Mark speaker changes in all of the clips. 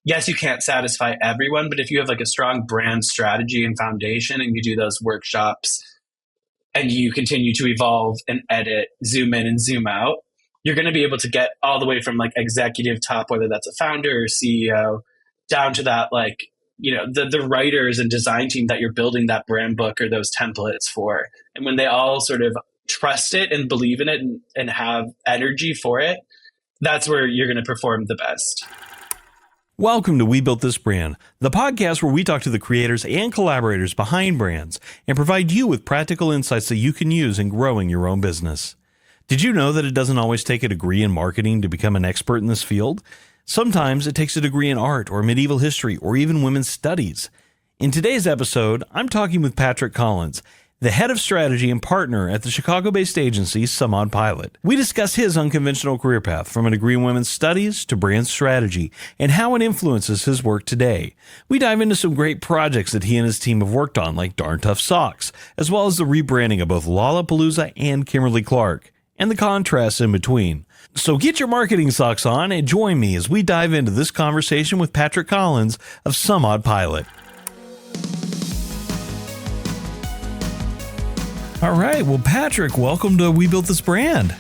Speaker 1: yes, you can't satisfy everyone, but if you have like a strong brand strategy and foundation and you do those workshops and you continue to evolve and edit, zoom in and zoom out, you're going to be able to get all the way from like executive top, whether that's a founder or CEO, down to that, like, the writers and design team that you're building that brand book or those templates for. And when they all sort of trust it and believe in it and have energy for it, that's where you're going to perform the best.
Speaker 2: Welcome to We Built This Brand, the podcast where we talk to the creators and collaborators behind brands and provide you with practical insights that you can use in growing your own business. Did you know that it doesn't always take a degree in marketing to become an expert in this field? Sometimes it takes a degree in art or medieval history or even women's studies. In today's episode, I'm talking with Patrick Collins, the head of strategy and partner at the Chicago-based agency Someoddpilot. We discuss his unconventional career path from a degree in women's studies to brand strategy and how it influences his work today. We dive into some great projects that he and his team have worked on, like Darn Tough Socks, as well as the rebranding of both Lollapalooza and Kimberly-Clark, and the contrasts in between. So get your marketing socks on and join me as we dive into this conversation with Patrick Collins of Someoddpilot. All right. Well, Patrick, welcome to We Built This Brand.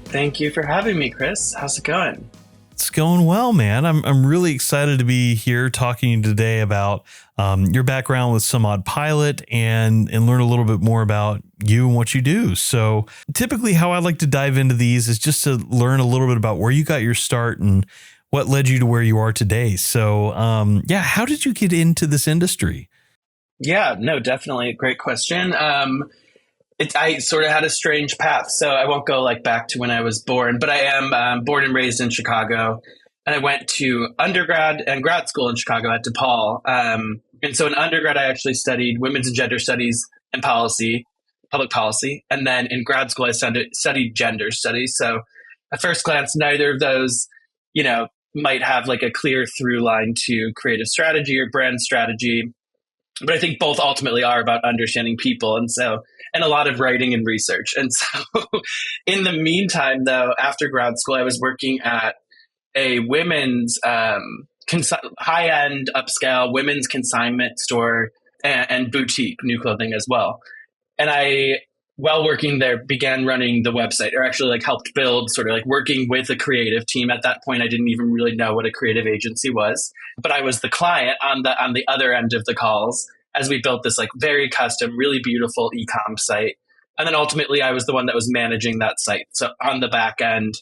Speaker 1: Thank you for having me, Chris. How's it going?
Speaker 2: It's going well, man. I'm really excited to be here talking today about your background with Someoddpilot and learn a little bit more about you and what you do. So typically how I like to dive into these is just to learn a little bit about where you got your start and what led you to where you are today. So how did you get into this industry?
Speaker 1: Yeah, no, definitely. Great question. I sort of had a strange path, so I won't go like back to when I was born, but I am born and raised in Chicago, and I went to undergrad and grad school in Chicago at DePaul. And so in undergrad, I actually studied women's and gender studies and public policy. And then in grad school, I studied gender studies. So at first glance, neither of those, might have like a clear through line to creative strategy or brand strategy. But I think both ultimately are about understanding people. And a lot of writing and research. And so in the meantime, though, after grad school, I was working at a women's high-end upscale women's consignment store and boutique new clothing as well. And while working there, began running the website, or actually like helped build, sort of like working with a creative team. At that point, I didn't even really know what a creative agency was, but I was the client on the other end of the calls as we built this like very custom, really beautiful e-com site. And then ultimately I was the one that was managing that site. So on the back end,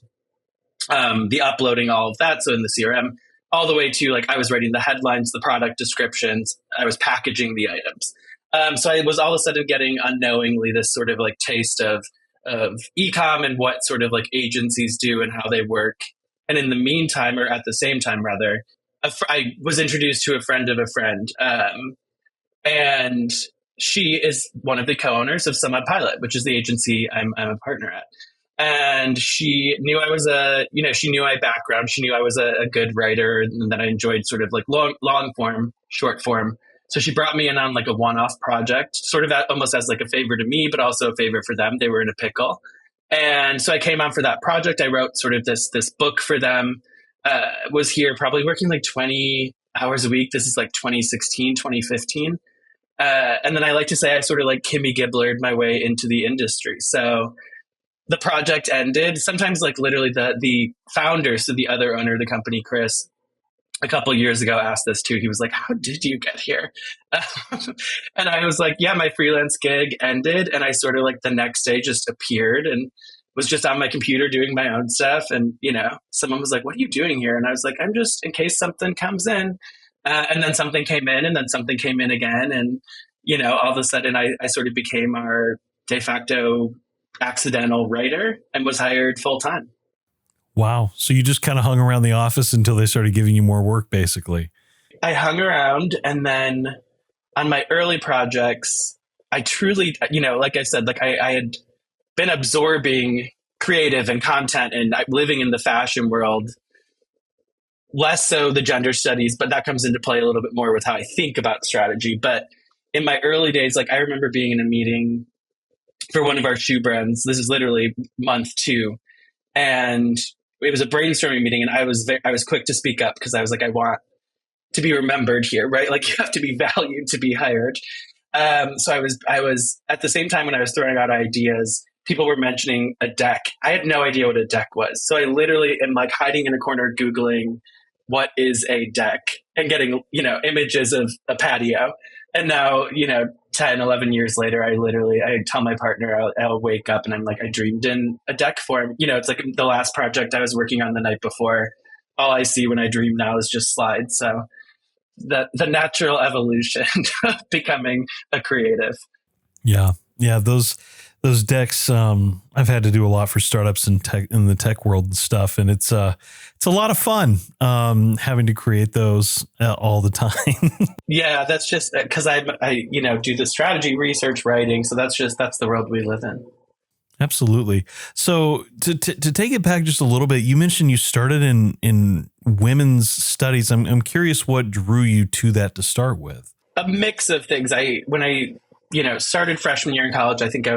Speaker 1: the uploading all of that. So in the CRM, all the way to like, I was writing the headlines, the product descriptions, I was packaging the items. So I was all of a sudden getting unknowingly this sort of like taste of e-com and what sort of like agencies do and how they work. And in the meantime, or at the same time rather, I was introduced to a friend of a friend. And she is one of the co-owners of Someoddpilot, which is the agency I'm a partner at. And she knew I was she knew my background. She knew I was a good writer and that I enjoyed sort of like long form, short form. So she brought me in on like a one-off project, sort of almost as like a favor to me, but also a favor for them. They were in a pickle. And so I came on for that project. I wrote sort of this book for them, was here probably working like 20 hours a week. This is like 2016, 2015. And then I like to say I sort of like Kimmy Gibblered my way into the industry. So the project ended. Sometimes like literally the founder, so the other owner of the company, Chris, a couple of years ago asked this too. He was like, "How did you get here?" And I was like, "Yeah, my freelance gig ended." And I sort of like the next day just appeared and was just on my computer doing my own stuff. And, someone was like, "What are you doing here?" And I was like, "I'm just in case something comes in." And then something came in and then something came in again. And, all of a sudden I sort of became our de facto accidental writer and was hired full time.
Speaker 2: Wow. So you just kind of hung around the office until they started giving you more work, basically.
Speaker 1: I hung around, and then on my early projects, I truly, like I said, like I had been absorbing creative and content and living in the fashion world, less so the gender studies, but that comes into play a little bit more with how I think about strategy. But in my early days, like I remember being in a meeting for one of our shoe brands. This is literally month 2. And it was a brainstorming meeting, and I was quick to speak up because I was like, I want to be remembered here, right? Like you have to be valued to be hired. So I was at the same time when I was throwing out ideas, people were mentioning a deck. I had no idea what a deck was. So I literally am like hiding in a corner, Googling what is a deck and getting, images of a patio. And now, 10, 11 years later, I tell my partner, I'll wake up and I'm like, I dreamed in a deck form. It's like the last project I was working on the night before. All I see when I dream now is just slides. So the natural evolution of becoming a creative.
Speaker 2: Yeah. Yeah. Those decks, I've had to do a lot for startups in the tech world and stuff. And it's a lot of fun, having to create those all the time.
Speaker 1: Yeah. That's just because I do the strategy research writing. So that's the world we live in.
Speaker 2: Absolutely. So to take it back just a little bit, you mentioned you started in women's studies. I'm curious what drew you to that to start with.
Speaker 1: A mix of things. When I started freshman year in college, I think I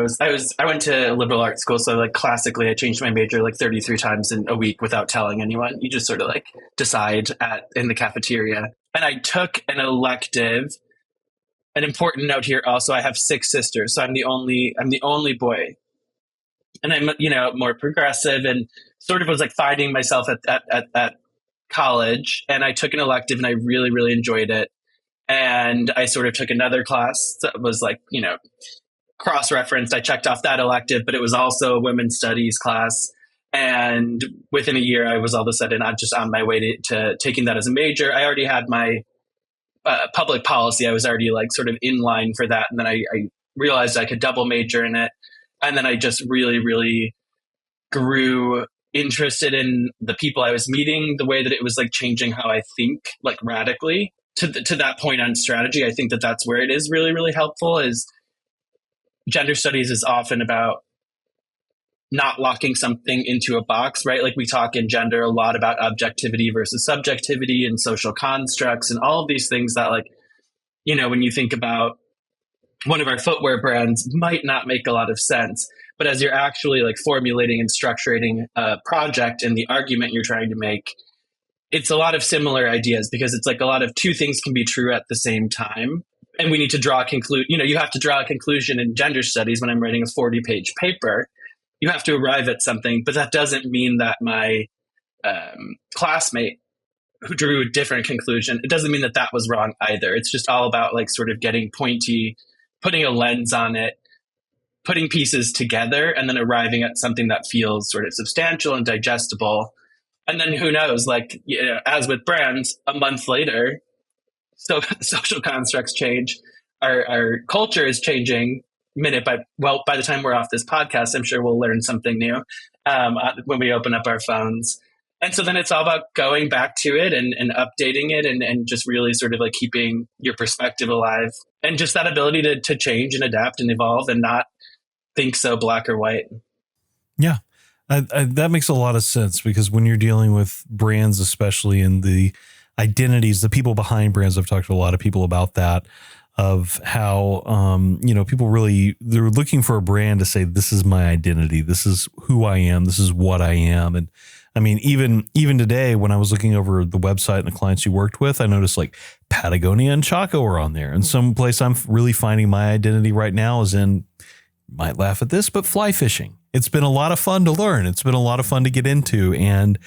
Speaker 1: went to liberal arts school. So like classically, I changed my major like 33 times in a week without telling anyone. You just sort of like decide in the cafeteria. And I took an elective. An important note here also, I have 6 sisters. So I'm the only boy. And I'm, more progressive and sort of was like finding myself at college. And I took an elective and I really, really enjoyed it. And I sort of took another class that was like, cross-referenced. I checked off that elective, but it was also a women's studies class. And within a year, I was all of a sudden just on my way to taking that as a major. I already had my public policy. I was already like sort of in line for that. And then I realized I could double major in it. And then I just really, really grew interested in the people I was meeting, the way that it was like changing how I think like radically to that point on strategy. I think that's where it is really, really helpful. Is gender studies is often about not locking something into a box, right? Like we talk in gender a lot about objectivity versus subjectivity and social constructs and all of these things that like, when you think about one of our footwear brands might not make a lot of sense, but as you're actually like formulating and structuring a project and the argument you're trying to make, it's a lot of similar ideas because it's like a lot of two things can be true at the same time. And we need to draw a conclusion. You have to draw a conclusion in gender studies when I'm writing a 40-page paper. You have to arrive at something, but that doesn't mean that my classmate who drew a different conclusion, it doesn't mean that was wrong either. It's just all about like sort of getting pointy, putting a lens on it, putting pieces together, and then arriving at something that feels sort of substantial and digestible. And then who knows, like, as with brands, a month later, so social constructs change. Our culture is changing by the time we're off this podcast, I'm sure we'll learn something new when we open up our phones. And so then it's all about going back to it and updating it and just really sort of like keeping your perspective alive and just that ability to change and adapt and evolve and not think so black or white.
Speaker 2: Yeah, that makes a lot of sense because when you're dealing with brands, especially in the identities, the people behind brands, I've talked to a lot of people about that, of how, people they're looking for a brand to say, this is my identity. This is who I am. This is what I am. And I mean, even today, when I was looking over the website and the clients you worked with, I noticed like Patagonia and Chaco are on there. And some place I'm really finding my identity right now is in, might laugh at this, but fly fishing. It's been a lot of fun to learn. It's been a lot of fun to get into. And,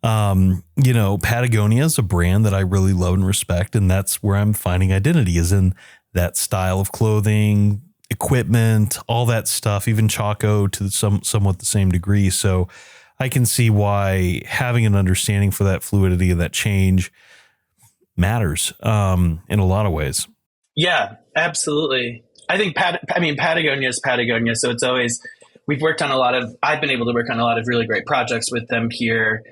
Speaker 2: Patagonia is a brand that I really love and respect. And that's where I'm finding identity, is in that style of clothing, equipment, all that stuff, even Chaco to somewhat the same degree. So I can see why having an understanding for that fluidity and that change matters in a lot of ways.
Speaker 1: Yeah, absolutely. I think Patagonia is Patagonia. So it's always, I've been able to work on a lot of really great projects with them here,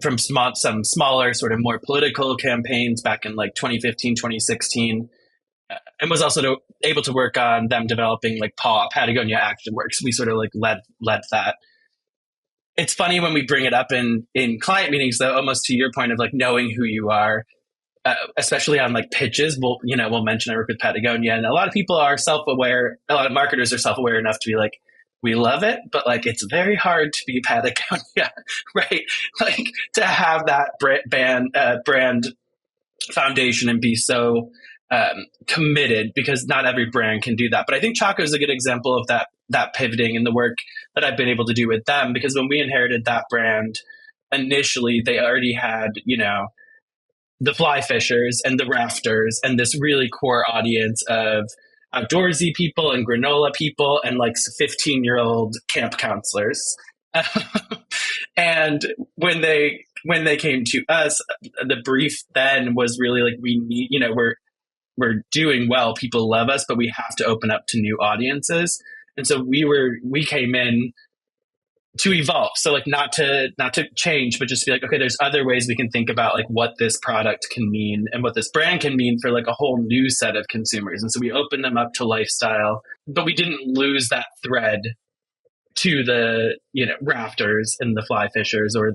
Speaker 1: from some smaller sort of more political campaigns back in like 2015, 2016. And was also able to work on them developing like Patagonia Action Works. We sort of like led that. It's funny when we bring it up in client meetings, though, almost to your point of like knowing who you are, especially on like pitches. We'll mention I work with Patagonia, and a lot of people are self-aware. A lot of marketers are self-aware enough to be like, we love it, but like it's very hard to be Patagonia, right? Like to have that brand foundation and be so committed, because not every brand can do that. But I think Chaco is a good example of that pivoting and the work that I've been able to do with them, because when we inherited that brand, initially they already had, the fly fishers and the rafters and this really core audience of outdoorsy people and granola people and like 15-year-old camp counselors. And when they came to us, the brief then was really like, we need, we're doing well, people love us, but we have to open up to new audiences. And so we came in to evolve. So like not to change, but just be like, okay, there's other ways we can think about like what this product can mean and what this brand can mean for like a whole new set of consumers. And so we opened them up to lifestyle, but we didn't lose that thread to the, rafters and the fly fishers or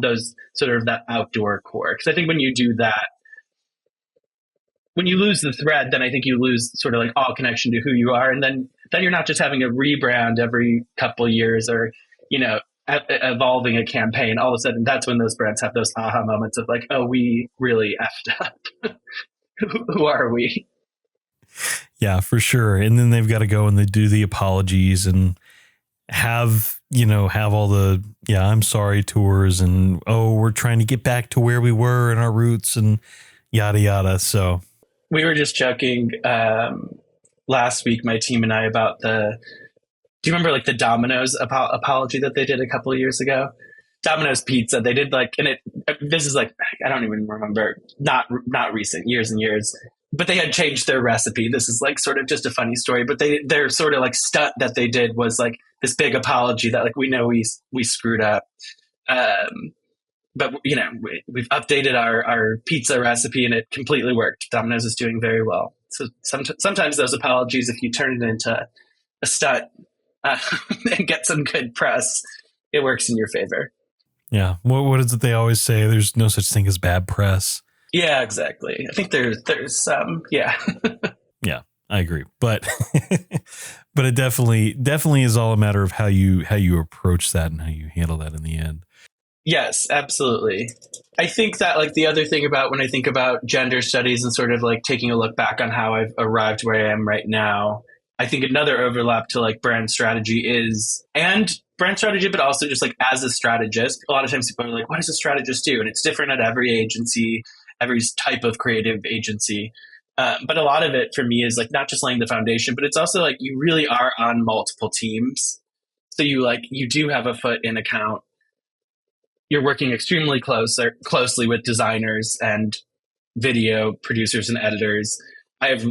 Speaker 1: those sort of that outdoor core. Because I think when you do that, when you lose the thread, then I think you lose sort of like all connection to who you are. And then you're not just having a rebrand every couple of years or, evolving a campaign. All of a sudden, that's when those brands have those aha moments of like, oh, we really effed up. Who are we?
Speaker 2: Yeah, for sure. And then they've got to go and they do the apologies and have all the, I'm sorry tours and, oh, we're trying to get back to where we were in our roots and yada, yada. So
Speaker 1: we were just joking last week, my team and I, about do you remember like the Domino's apology that they did a couple of years ago? Domino's Pizza, they did like, and this is like, I don't even remember, not recent, years and years, but they had changed their recipe. This is like sort of just a funny story, but their sort of like stunt that they did was like this big apology that like, we know we screwed up. But we've updated our pizza recipe and it completely worked. Domino's is doing very well. So sometimes those apologies, if you turn it into a stunt and get some good press, it works in your favor.
Speaker 2: Yeah. What is it they always say? There's no such thing as bad press.
Speaker 1: Yeah, exactly. I think there's some. Yeah.
Speaker 2: Yeah, I agree. But but it definitely is all a matter of how you approach that and how you handle that in the end.
Speaker 1: Yes, absolutely. I think that like the other thing about when I think about gender studies and sort of like taking a look back on how I've arrived where I am right now, I think another overlap to like brand strategy but also just like as a strategist, a lot of times people are like, what does a strategist do? And it's different at every agency, every type of creative agency. But a lot of it for me is like not just laying the foundation, but it's also like you really are on multiple teams. So you do have a foot in account. You're working extremely closely with designers and video producers and editors. I have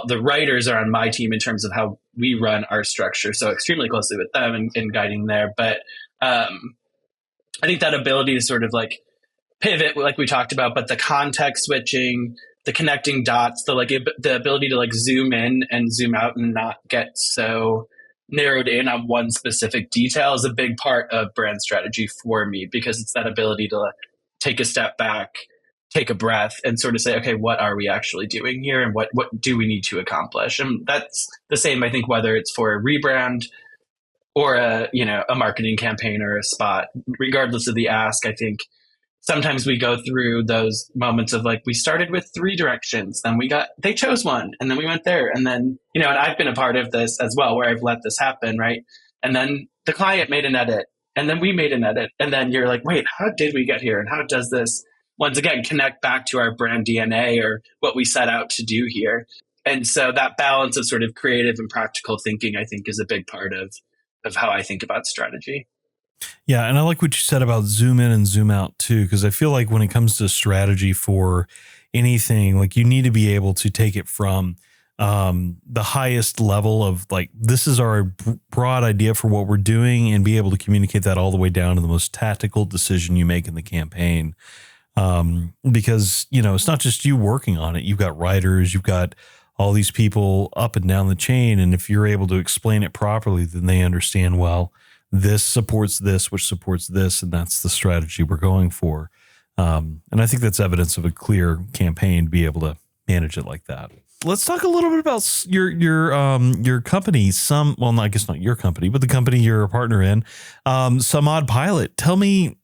Speaker 1: the writers are on my team in terms of how we run our structure. So extremely closely with them and guiding there. But I think that ability to sort of like pivot, like we talked about, but the context switching, the connecting dots, the ability to like zoom in and zoom out and not get so narrowed in on one specific detail is a big part of brand strategy for me, because it's that ability to take a step back, take a breath and sort of say, okay, what are we actually doing here? And what do we need to accomplish? And that's the same, I think, whether it's for a rebrand or a marketing campaign or a spot, regardless of the ask. I think sometimes we go through those moments of like, we started with 3 directions, then they chose one, and then we went there. And then, and I've been a part of this as well, where I've let this happen, right? And then the client made an edit, and then we made an edit. And then you're like, wait, how did we get here? And how does this, once again, connect back to our brand DNA or what we set out to do here? And so that balance of sort of creative and practical thinking, I think, is a big part of how I think about strategy.
Speaker 2: Yeah. And I like what you said about zoom in and zoom out too, because I feel like when it comes to strategy for anything, like you need to be able to take it from the highest level of like, this is our broad idea for what we're doing, and be able to communicate that all the way down to the most tactical decision you make in the campaign. Because, it's not just you working on it. You've got writers, you've got all these people up and down the chain. And if you're able to explain it properly, then they understand, well, this supports this, which supports this, and that's the strategy we're going for. And I think that's evidence of a clear campaign to be able to manage it like that. Let's talk a little bit about your company. I guess not your company, but the company you're a partner in, Someoddpilot. Tell me,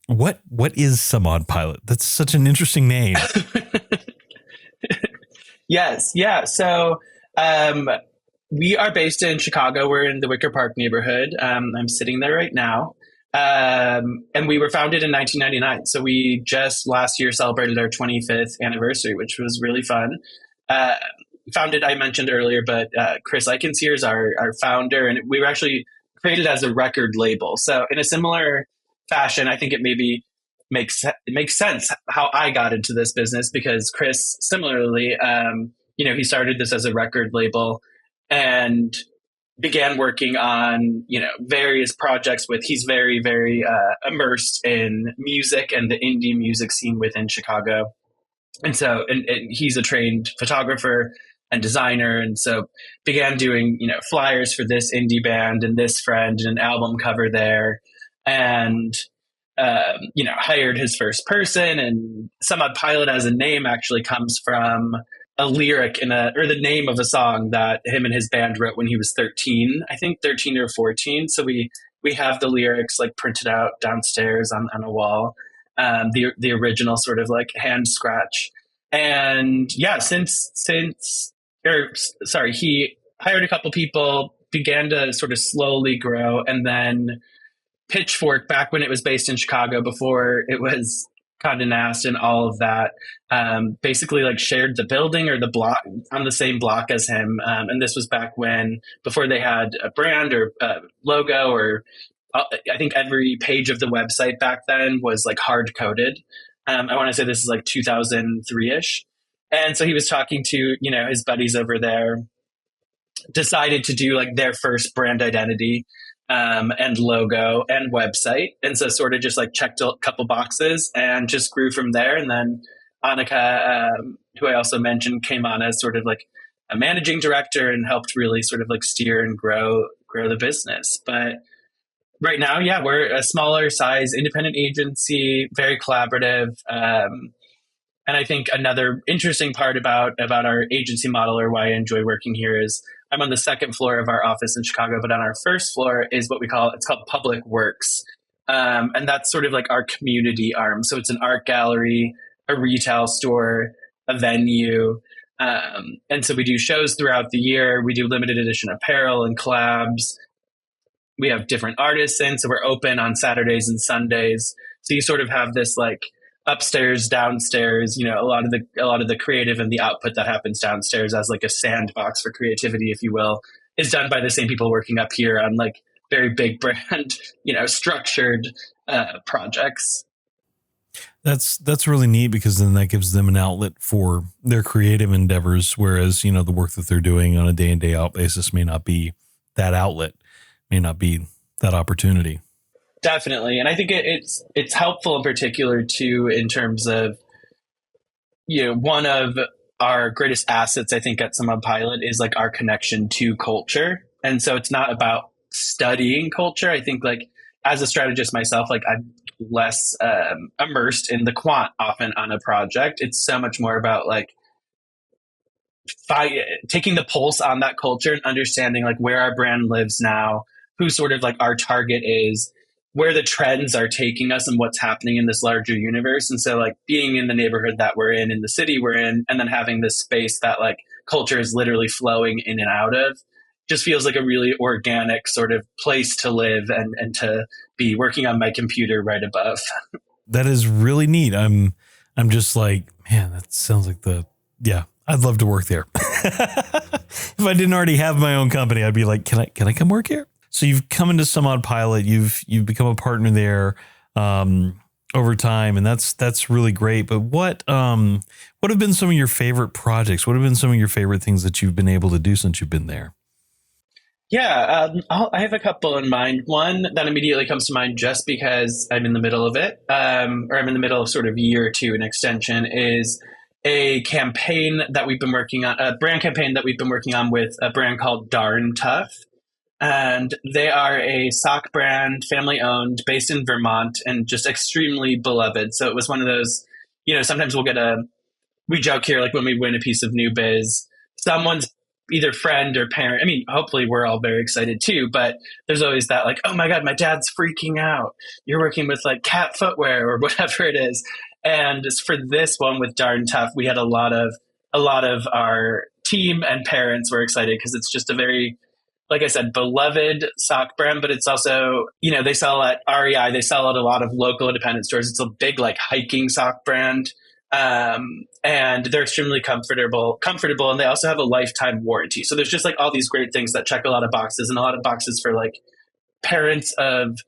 Speaker 2: what is Someoddpilot? That's such an interesting name.
Speaker 1: Yes, yeah. So um, we are based in Chicago. We're in the Wicker Park neighborhood. I'm sitting there right now. And we were founded in 1999. So we just last year celebrated our 25th anniversary, which was really fun. Uh, Founded, I mentioned earlier, but Chris Eikenseer is our founder, and we were actually created as a record label. So in a similar fashion, I think it maybe it makes sense how I got into this business because Chris, similarly, he started this as a record label and began working on various projects with. He's very very immersed in music and the indie music scene within Chicago, and so and he's a trained photographer and designer, and so began doing flyers for this indie band and this friend and an album cover there, and hired his first person. And Someoddpilot as a name actually comes from a lyric or the name of a song that him and his band wrote when he was 13, I think 13 or 14. So we have the lyrics like printed out downstairs on a wall, the original sort of like hand scratch. And yeah, he hired a couple people, began to sort of slowly grow, and then Pitchfork, back when it was based in Chicago before it was Condé Nast and all of that, basically like shared the building or the block on the same block as him. And this was back when, before they had a brand or a logo, or I think every page of the website back then was like hard coded. I want to say this is like 2003-ish. And so he was talking to, his buddies over there, decided to do like their first brand identity and logo and website. And so sort of just like checked a couple boxes and just grew from there. And then Annika, who I also mentioned, came on as sort of like a managing director and helped really sort of like steer and grow the business. But right now, yeah, we're a smaller size independent agency, very collaborative. And I think another interesting part about our agency model, or why I enjoy working here, is I'm on the second floor of our office in Chicago, but on our first floor is it's called Public Works. And that's sort of like our community arm. So it's an art gallery, a retail store, a venue. And so we do shows throughout the year. We do limited edition apparel and collabs. We have different artists in, so we're open on Saturdays and Sundays. So you sort of have this like upstairs, downstairs, a lot of the creative and the output that happens downstairs as like a sandbox for creativity, if you will, is done by the same people working up here on like very big brand, structured projects.
Speaker 2: That's really neat, because then that gives them an outlet for their creative endeavors, whereas, the work that they're doing on a day in, day out basis may not be that outlet, may not be that opportunity.
Speaker 1: Definitely. And I think it's helpful in particular too, in terms of, one of our greatest assets, I think, at Someoddpilot is like our connection to culture. And so it's not about studying culture. I think like as a strategist myself, like I'm less immersed in the quant often on a project. It's so much more about like taking the pulse on that culture and understanding like where our brand lives now, who sort of like our target is, where the trends are taking us and what's happening in this larger universe. And so like being in the neighborhood that we're in the city we're in, and then having this space that like culture is literally flowing in and out of, just feels like a really organic sort of place to live and to be working on my computer right above.
Speaker 2: That is really neat. I'm just like, man, that sounds like I'd love to work there. If I didn't already have my own company, I'd be like, can I come work here? So you've come into Someoddpilot, you've become a partner there over time, and that's really great. But what have been some of your favorite projects? What have been some of your favorite things that you've been able to do since you've been there?
Speaker 1: Yeah, I have a couple in mind. One that immediately comes to mind, just because I'm in the middle of it, or I'm in the middle of sort of year two, an extension, is a campaign that we've been working on, a brand campaign that we've been working on with a brand called Darn Tough. And they are a sock brand, family owned, based in Vermont, and just extremely beloved. So it was one of those, sometimes we joke here, like when we win a piece of new biz, someone's either friend or parent. I mean, hopefully we're all very excited too, but there's always that like, oh my God, my dad's freaking out. You're working with like cat footwear or whatever it is. And just for this one with Darn Tough, we had a lot of a lot of our team and parents were excited because it's just a very, like I said, beloved sock brand, but it's also, they sell at REI, they sell at a lot of local independent stores. It's a big like hiking sock brand. And they're extremely comfortable, and they also have a lifetime warranty. So there's just like all these great things that check a lot of boxes, and a lot of boxes for like parents of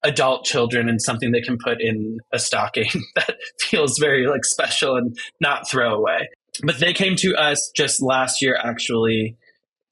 Speaker 1: adult children, and something they can put in a stocking that feels very like special and not throwaway. But they came to us just last year, actually,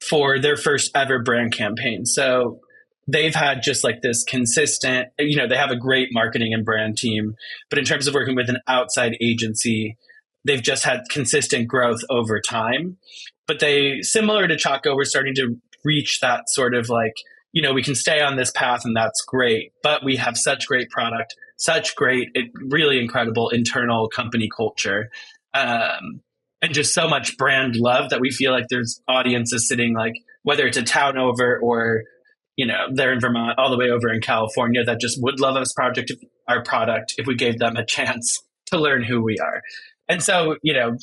Speaker 1: for their first ever brand campaign. So they've had just like this consistent, they have a great marketing and brand team, but in terms of working with an outside agency, they've just had consistent growth over time. But they, similar to Chaco, we're starting to reach that sort of like, we can stay on this path and that's great, but we have such great product, such great, really incredible internal company culture. And just so much brand love that we feel like there's audiences sitting like, whether it's a town over or, they're in Vermont, all the way over in California, that just would love our product if we gave them a chance to learn who we are. And so,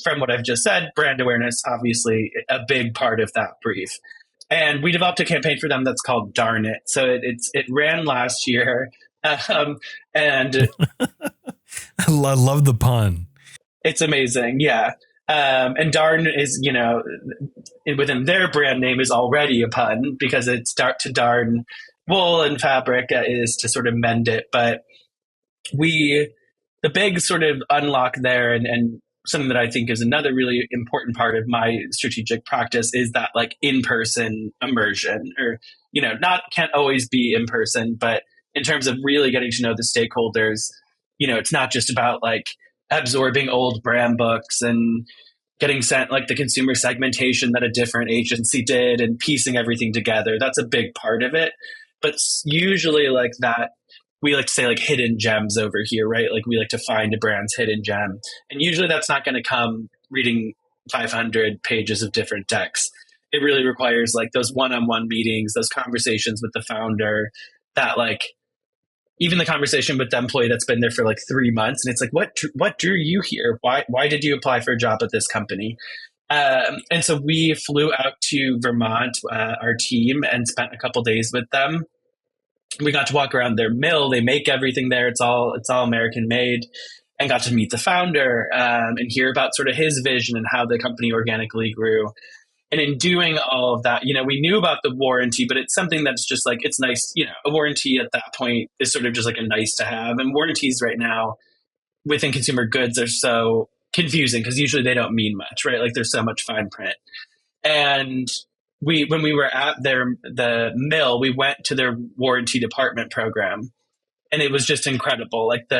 Speaker 1: from what I've just said, brand awareness, obviously a big part of that brief. And we developed a campaign for them that's called Darn It. So it ran last year. And
Speaker 2: I love the pun.
Speaker 1: It's amazing. Yeah. And darn is, within their brand name is already a pun because it's to darn wool and fabric is to sort of mend it. But the big sort of unlock there and something that I think is another really important part of my strategic practice is that like in-person immersion, or, can't always be in person, but in terms of really getting to know the stakeholders, it's not just about like absorbing old brand books and getting sent like the consumer segmentation that a different agency did and piecing everything together. That's a big part of it. But usually like that, we like to say like hidden gems over here, right? Like we like to find a brand's hidden gem. And usually that's not going to come reading 500 pages of different decks. It really requires like those one-on-one meetings, those conversations with the founder, that like even the conversation with the employee that's been there for like 3 months. And it's like, what drew you here? Why did you apply for a job at this company? And so we flew out to Vermont, our team, and spent a couple days with them. We got to walk around their mill. They make everything there. It's all American made, and got to meet the founder and hear about sort of his vision and how the company organically grew. And in doing all of that, we knew about the warranty, but it's something that's just like, it's nice, a warranty at that point is sort of just like a nice to have. And warranties right now within consumer goods are so confusing because usually they don't mean much, right? Like there's so much fine print. And when we were at the mill, we went to their warranty department program, and it was just incredible. Like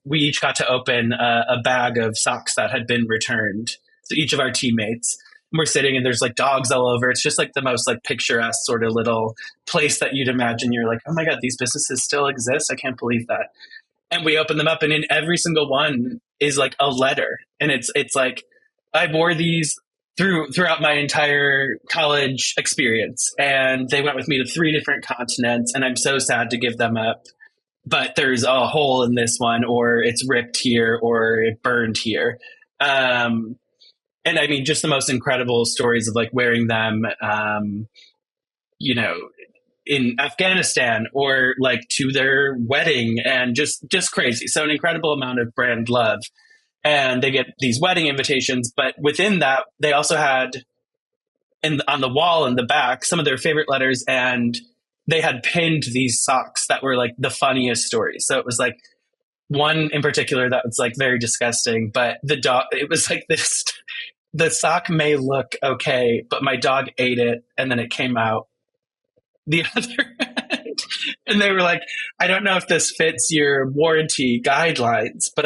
Speaker 1: we each got to open a bag of socks that had been returned. So each of our teammates, and we're sitting and there's like dogs all over. It's just like the most like picturesque sort of little place that you'd imagine. You're like, oh my God, these businesses still exist. I can't believe that. And we open them up, and in every single one is like a letter. And it's like, I wore these throughout my entire college experience, and they went with me to 3 different continents, and I'm so sad to give them up, but there's a hole in this one, or it's ripped here, or it burned here. And I mean, just the most incredible stories of like wearing them, in Afghanistan, or like to their wedding, and just crazy. So an incredible amount of brand love. And they get these wedding invitations, but within that, they also had on the wall in the back some of their favorite letters, and they had pinned these socks that were like the funniest stories. So it was like one in particular that was like very disgusting, but the dog, it was like this, the sock may look okay, but my dog ate it and then it came out the other end. And they were like, I don't know if this fits your warranty guidelines, but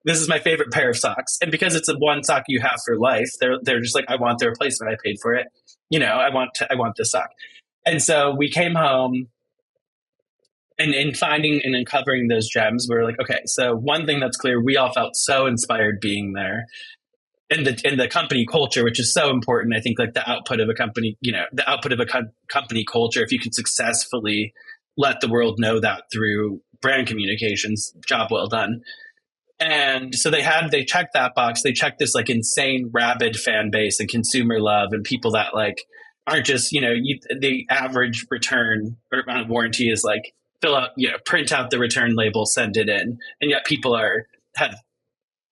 Speaker 1: this is my favorite pair of socks. And because it's a one sock you have for life, they're just like, I want the replacement. I paid for it. I want this sock. And so we came home, and in finding and uncovering those gems, we were like, okay, so one thing that's clear, we all felt so inspired being there. In the company culture, which is so important. I think like the output of a company, the output of a company culture, if you can successfully let the world know that through brand communications, job well done. And so they checked that box. They checked this like insane rabid fan base and consumer love and people that like aren't just, the average return or on warranty is like fill out, print out the return label, send it in. And yet people have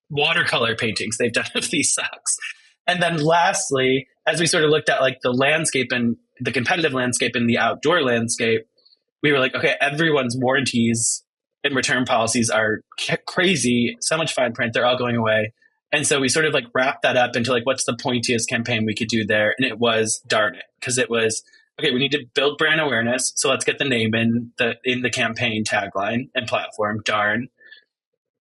Speaker 1: watercolor paintings they've done of these socks. And then lastly, as we sort of looked at like the landscape and the competitive landscape and the outdoor landscape, we were like, okay, everyone's warranties and return policies are crazy, so much fine print, they're all going away. And so we sort of like wrapped that up into like, what's the pointiest campaign we could do there? And it was darn it, because it was, okay, we need to build brand awareness. So let's get the name in the campaign tagline and platform, darn.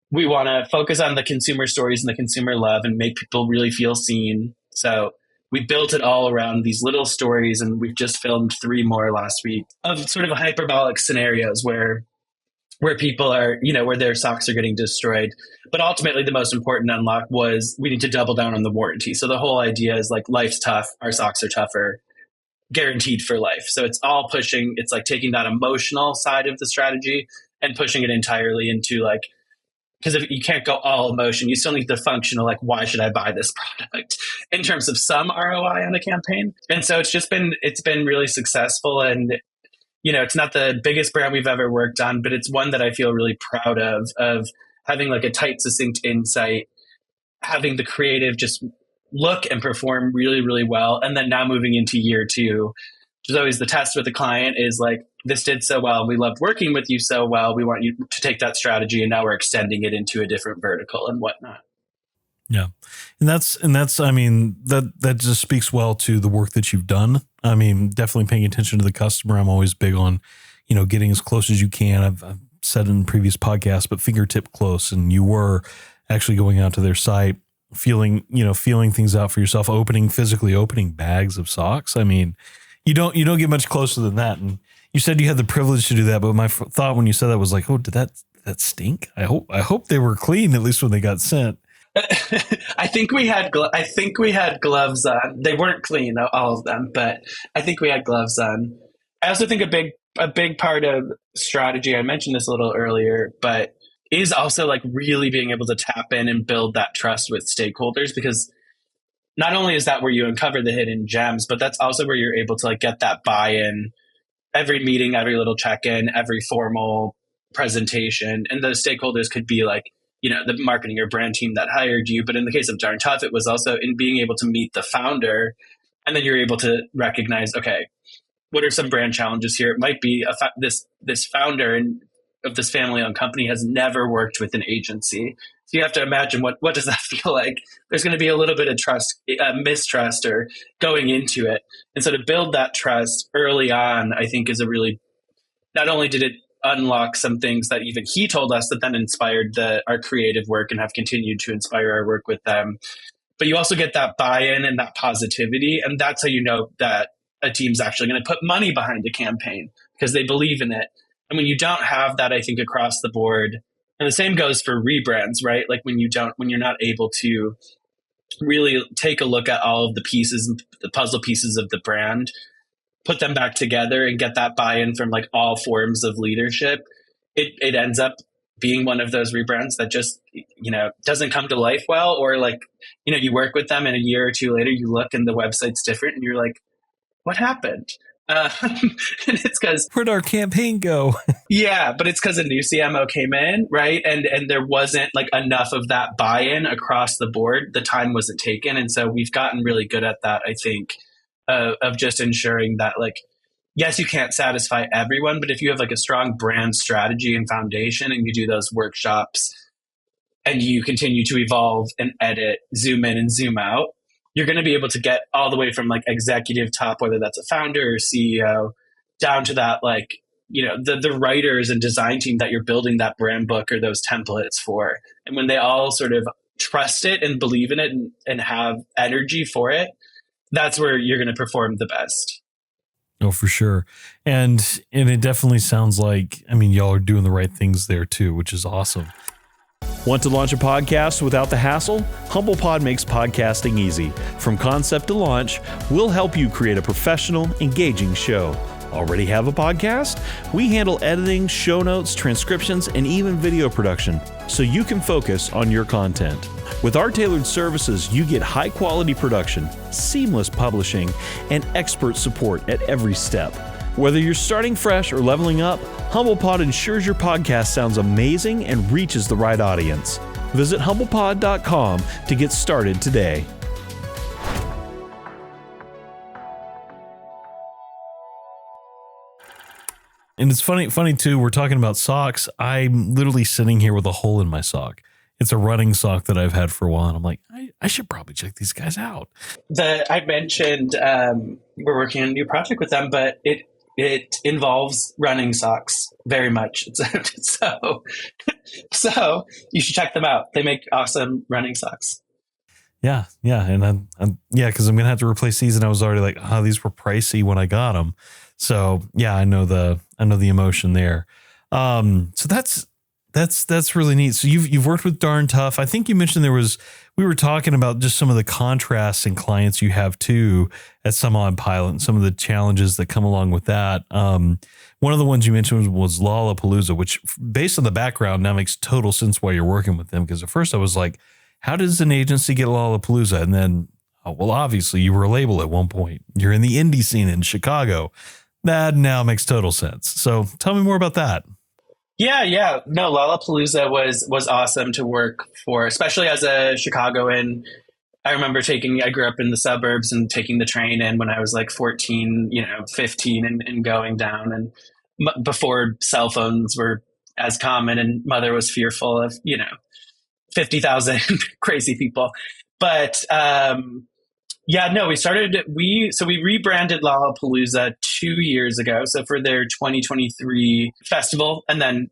Speaker 1: We want to focus on the consumer stories and the consumer love and make people really feel seen. So we built it all around these little stories, and we've just filmed 3 more last week of sort of hyperbolic scenarios where people are, where their socks are getting destroyed. But ultimately, the most important unlock was we need to double down on the warranty. So the whole idea is like, life's tough, our socks are tougher, guaranteed for life. So it's all pushing, it's like taking that emotional side of the strategy and pushing it entirely into like, because if you can't go all emotion, you still need the functional, like, why should I buy this product in terms of some ROI on a campaign? And so it's been really successful. And, it's not the biggest brand we've ever worked on, but it's one that I feel really proud of having like a tight, succinct insight, having the creative just look and perform really, really well. And then now moving into year 2, which is always the test with the client, is like, this did so well. We loved working with you so well. We want you to take that strategy, and now we're extending it into a different vertical and whatnot.
Speaker 2: Yeah. And that's, I mean, that just speaks well to the work that you've done. I mean, definitely paying attention to the customer. I'm always big on, getting as close as you can. I've said in previous podcasts, but fingertip close. And you were actually going out to their site, feeling things out for yourself, physically opening bags of socks. I mean, you don't get much closer than that. And you said you had the privilege to do that, but my thought when you said that was like, oh, did that stink? I hope they were clean, at least when they got sent.
Speaker 1: I think we had gloves on. They weren't clean, all of them, but I think we had gloves on. I also think a big part of strategy, I mentioned this a little earlier, but is also like really being able to tap in and build that trust with stakeholders, because not only is that where you uncover the hidden gems, but that's also where you're able to like get that buy-in every meeting, every little check-in, every formal presentation. And the stakeholders could be like, the marketing or brand team that hired you. But in the case of Darn Tough, it was also in being able to meet the founder. And then you're able to recognize, okay, what are some brand challenges here? It might be this founder of this family-owned company has never worked with an agency. So you have to imagine what does that feel like? There's going to be a little bit of mistrust or going into it. And so to build that trust early on, I think is a really, not only did it unlock some things that even he told us that then inspired our creative work and have continued to inspire our work with them, but you also get that buy-in and that positivity. And that's how you know that a team's actually going to put money behind a campaign because they believe in it. And when you don't have that, I think across the board, and the same goes for rebrands, right? Like when you're not able to really take a look at all of the pieces, the puzzle pieces of the brand, put them back together and get that buy-in from like all forms of leadership, it ends up being one of those rebrands that just, doesn't come to life well, or like, you work with them and a year or 2 later, you look and the website's different and you're like, what happened? And it's because
Speaker 2: where'd our campaign go?
Speaker 1: Yeah, but it's because a new CMO came in, right? And there wasn't like enough of that buy-in across the board. The time wasn't taken. And so we've gotten really good at that, I think, of just ensuring that like, yes, you can't satisfy everyone, but if you have like a strong brand strategy and foundation and you do those workshops and you continue to evolve and edit, zoom in and zoom out, you're going to be able to get all the way from like executive top, whether that's a founder or CEO, down to that like, the writers and design team that you're building that brand book or those templates for. And when they all sort of trust it and believe in it and have energy for it, that's where you're going to perform the best.
Speaker 2: Oh, for sure. And it definitely sounds like, y'all are doing the right things there too, which is awesome. Want to launch a podcast without the hassle? HumblePod makes podcasting easy. From concept to launch, we'll help you create a professional, engaging show. Already have a podcast? We handle editing, show notes, transcriptions, and even video production, so you can focus on your content. With our tailored services, you get high-quality production, seamless publishing, and expert support at every step. Whether you're starting fresh or leveling up, HumblePod ensures your podcast sounds amazing and reaches the right audience. Visit humblepod.com to get started today. And it's funny too, we're talking about socks. I'm literally sitting here with a hole in my sock. It's a running sock that I've had for a while. And I'm like, I should probably check these guys out.
Speaker 1: I mentioned we're working on a new project with them, but it involves running socks very much. So you should check them out. They make awesome running socks.
Speaker 2: Yeah. And because I'm going to have to replace these. And I was already like, these were pricey when I got them. So yeah, I know the emotion there. So that's really neat. So you've worked with Darn Tough. I think you mentioned we were talking about just some of the contrasts in clients you have too at Someoddpilot and some of the challenges that come along with that. One of the ones you mentioned was Lollapalooza, which based on the background now makes total sense why you're working with them. Because at first I was like, how does an agency get Lollapalooza? And then, obviously you were a label at one point. You're in the indie scene in Chicago. That now makes total sense. So tell me more about that.
Speaker 1: Yeah. No, Lollapalooza was awesome to work for, especially as a Chicagoan. I remember I grew up in the suburbs and taking the train in when I was like 14, 15 and going down. And before cell phones were as common, and mother was fearful of, 50,000 crazy people. But we rebranded Lollapalooza 2 years ago. So for their 2023 festival, and then,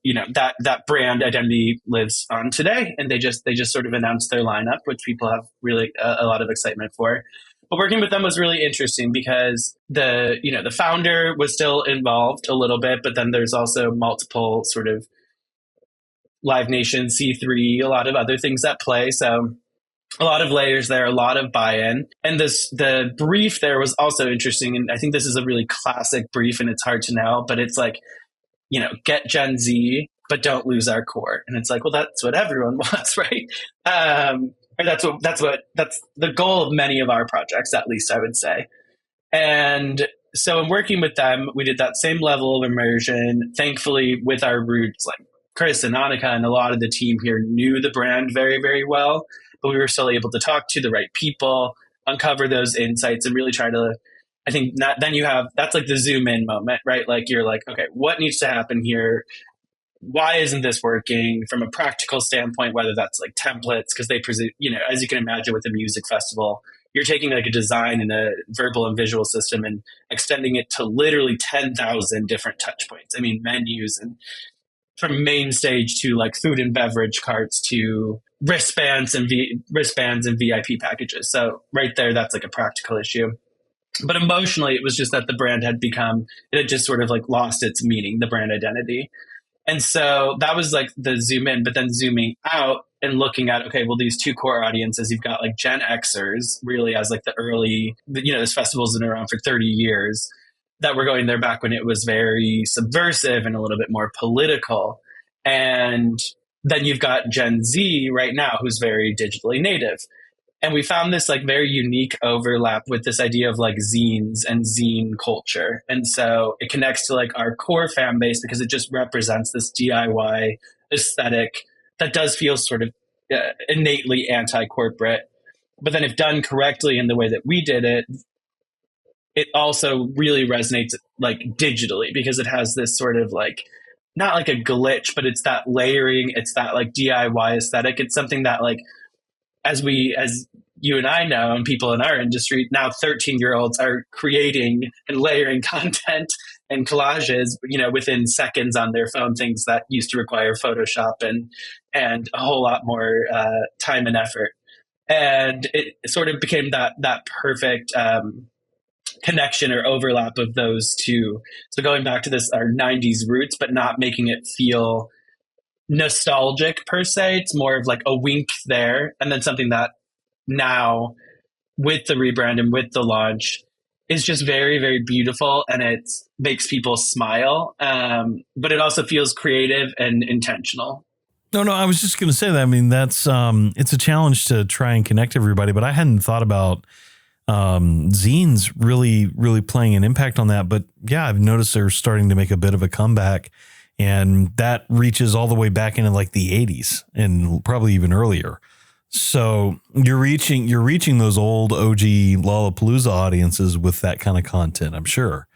Speaker 1: that brand identity lives on today. And they just sort of announced their lineup, which people have really a lot of excitement for. But working with them was really interesting because the founder was still involved a little bit, but then there's also multiple sort of Live Nation, C3, a lot of other things at play. So a lot of layers there, a lot of buy-in. And the brief there was also interesting. And I think this is a really classic brief and it's hard to know, but it's like, get Gen Z, but don't lose our core. And it's like, well, that's what everyone wants, right? Or that's the goal of many of our projects, at least I would say. And so in working with them, we did that same level of immersion, thankfully with our roots, like Chris and Annika and a lot of the team here knew the brand very, very well, but we were still able to talk to the right people, uncover those insights and really try to, I think that's like the zoom in moment, right? Like you're like, okay, what needs to happen here? Why isn't this working from a practical standpoint, whether that's like templates, because they present, as you can imagine with a music festival, you're taking like a design and a verbal and visual system and extending it to literally 10,000 different touch points. I mean, menus and from main stage to like food and beverage carts to wristbands and VIP packages. So right there, that's like a practical issue. But emotionally, it was just that the brand it had just sort of like lost its meaning, the brand identity. And so that was like the zoom in, but then zooming out and looking at, okay, well, these two core audiences, you've got like Gen Xers really as like the early, this festival's been around for 30 years that were going there back when it was very subversive and a little bit more political. And then you've got Gen Z right now, who's very digitally native. And we found this like very unique overlap with this idea of like zines and zine culture. And so it connects to like our core fan base because it just represents this DIY aesthetic that does feel sort of innately anti-corporate. But then if done correctly in the way that we did it, it also really resonates like digitally because it has this sort of like, not like a glitch, but it's that layering, it's that like DIY aesthetic. It's something that like, as you and I know, and people in our industry, now 13-year-olds are creating and layering content and collages, within seconds on their phone, things that used to require Photoshop and a whole lot more time and effort. And it sort of became that perfect connection or overlap of those two. So going back to our 90s roots, but not making it feel nostalgic per se. It's more of like a wink there. And then something that now with the rebrand and with the launch is just very, very beautiful, and it makes people smile. But it also feels creative and intentional.
Speaker 2: No, I was just going to say that. I mean, that's it's a challenge to try and connect everybody, but I hadn't thought about zines really playing an impact on that. But yeah, I've noticed they're starting to make a bit of a comeback, and that reaches all the way back into like the 80s and probably even earlier. So you're reaching those old OG Lollapalooza audiences with that kind of content, I'm sure.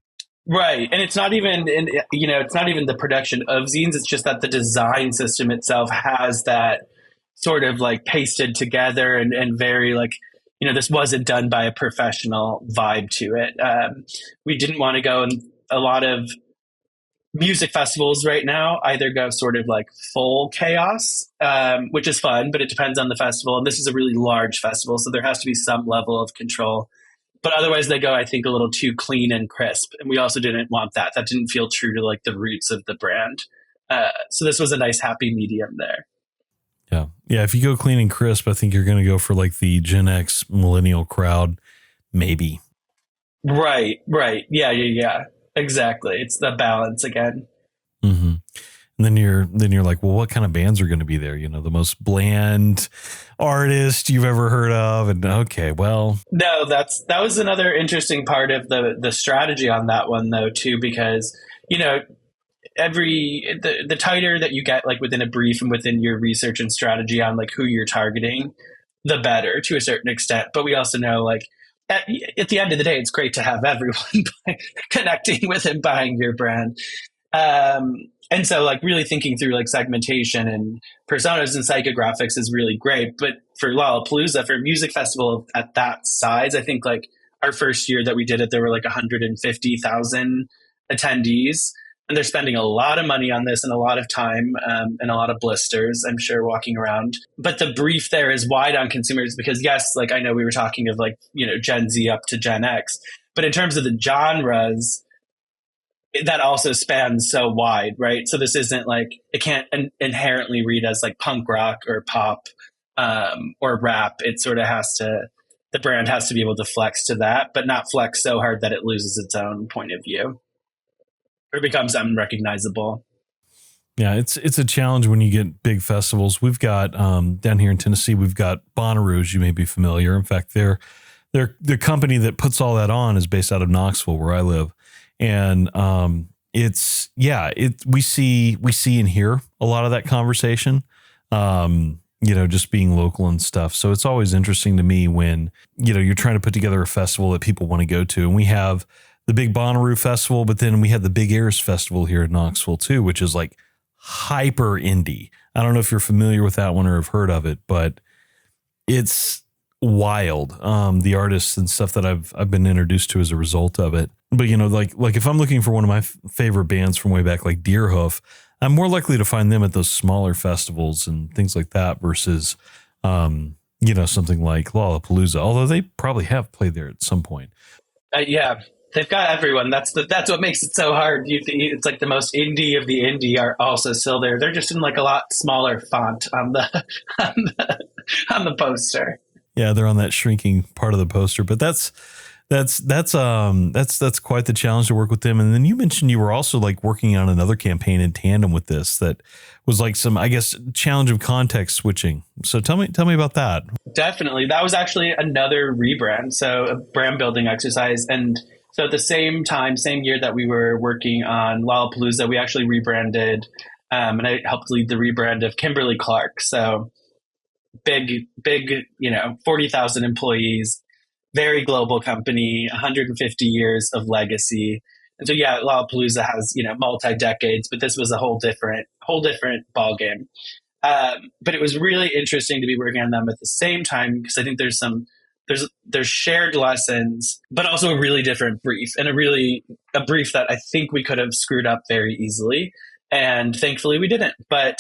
Speaker 1: Right. And it's not even, it's not even the production of zines. It's just that the design system itself has that sort of like pasted together and very like, this wasn't done by a professional vibe to it. We didn't want to go, and a lot of music festivals right now either go sort of like full chaos, which is fun, but it depends on the festival. And this is a really large festival, so there has to be some level of control. But otherwise they go, I think, a little too clean and crisp. And we also didn't want that. That didn't feel true to like the roots of the brand. So this was a nice happy medium there.
Speaker 2: Yeah. Yeah. If you go clean and crisp, I think you're going to go for like the Gen X millennial crowd, maybe.
Speaker 1: Right. Yeah. Exactly. It's the balance again.
Speaker 2: Mm-hmm. And then you're like, well, what kind of bands are going to be there? The most bland artist you've ever heard of. And okay, well,
Speaker 1: no, that was another interesting part of the strategy on that one though, too, because, the tighter that you get like within a brief and within your research and strategy on like who you're targeting, the better to a certain extent. But we also know like at the end of the day, it's great to have everyone connecting with and buying your brand. And so like really thinking through like segmentation and personas and psychographics is really great. But for Lollapalooza, for a music festival at that size, I think like our first year that we did it, there were like 150,000 attendees. And they're spending a lot of money on this and a lot of time and a lot of blisters, I'm sure, walking around. But the brief there is wide on consumers because, yes, like I know we were talking of like, Gen Z up to Gen X. But in terms of the genres, that also spans so wide, right? So this isn't like, it can't inherently read as like punk rock or pop or rap. It sort of the brand has to be able to flex to that, but not flex so hard that it loses its own point of view. Or becomes unrecognizable.
Speaker 2: Yeah, it's a challenge when you get big festivals. We've got down here in Tennessee, we've got Bonnaroo, as you may be familiar. In fact, the company that puts all that on is based out of Knoxville, where I live, and we see and hear a lot of that conversation. Just being local and stuff. So it's always interesting to me when you're trying to put together a festival that people want to go to, and we have the big Bonnaroo festival, but then we had the Big Airs festival here in Knoxville too, which is like hyper indie. I don't know if you're familiar with that one or have heard of it, but it's wild. The artists and stuff that I've been introduced to as a result of it. But like if I'm looking for one of my favorite bands from way back, like Deerhoof, I'm more likely to find them at those smaller festivals and things like that versus, something like Lollapalooza, although they probably have played there at some point.
Speaker 1: Yeah. They've got everyone. That's what makes it so hard. It's like the most indie of the indie are also still there. They're just in like a lot smaller font on the on the poster.
Speaker 2: Yeah, they're on that shrinking part of the poster. But that's quite the challenge to work with them. And then you mentioned you were also like working on another campaign in tandem with this that was like some, I guess, challenge of context switching. So tell me about that.
Speaker 1: Definitely, that was actually another rebrand. So a brand building exercise. And so at the same year that we were working on Lollapalooza, we actually rebranded, and I helped lead the rebrand of Kimberly-Clark. So big, 40,000 employees, very global company, 150 years of legacy. And so, yeah, Lollapalooza has, multi-decades, but this was a whole different ballgame. But it was really interesting to be working on them at the same time because I think there's shared lessons, but also a really different brief and a brief that I think we could have screwed up very easily. And thankfully we didn't. But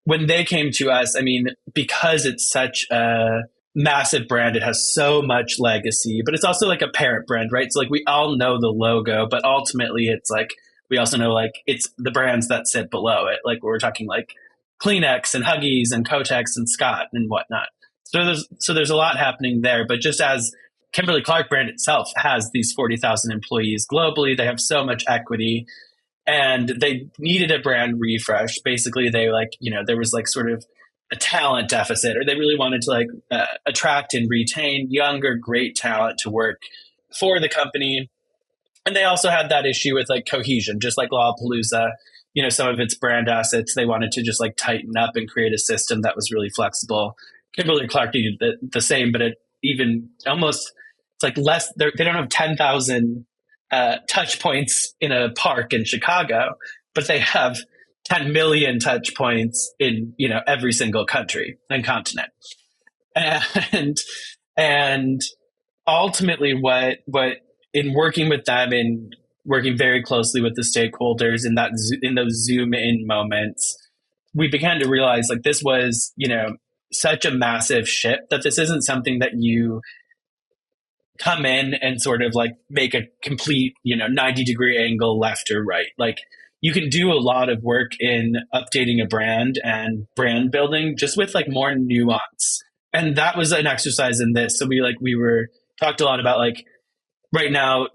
Speaker 1: when they came to us, I mean, because it's such a massive brand, it has so much legacy, but it's also like a parent brand, right? So like we all know the logo, but ultimately it's like, we also know like it's the brands that sit below it. Like we're talking like Kleenex and Huggies and Kotex and Scott and whatnot. So there's a lot happening there, but just as Kimberly-Clark brand itself has these 40,000 employees globally. They have so much equity, and they needed a brand refresh. Basically, they there was sort of a talent deficit, or they really wanted to attract and retain younger, great talent to work for the company. And they also had that issue with cohesion, just like Lollapalooza, some of its brand assets, they wanted to just tighten up and create a system that was really flexible. Kimberly-Clark did the same, but it even almost, it's less, they don't have 10,000 touch points in a park in Chicago, but they have 10 million touch points in, every single country and continent. And ultimately what in working with them and working very closely with the stakeholders in those zoom in moments, we began to realize this was, such a massive shift that this isn't something that you come in and sort of make a complete, 90-degree angle left or right. You can do a lot of work in updating a brand and brand building just with more nuance. And that was an exercise in this. So we talked a lot about right now,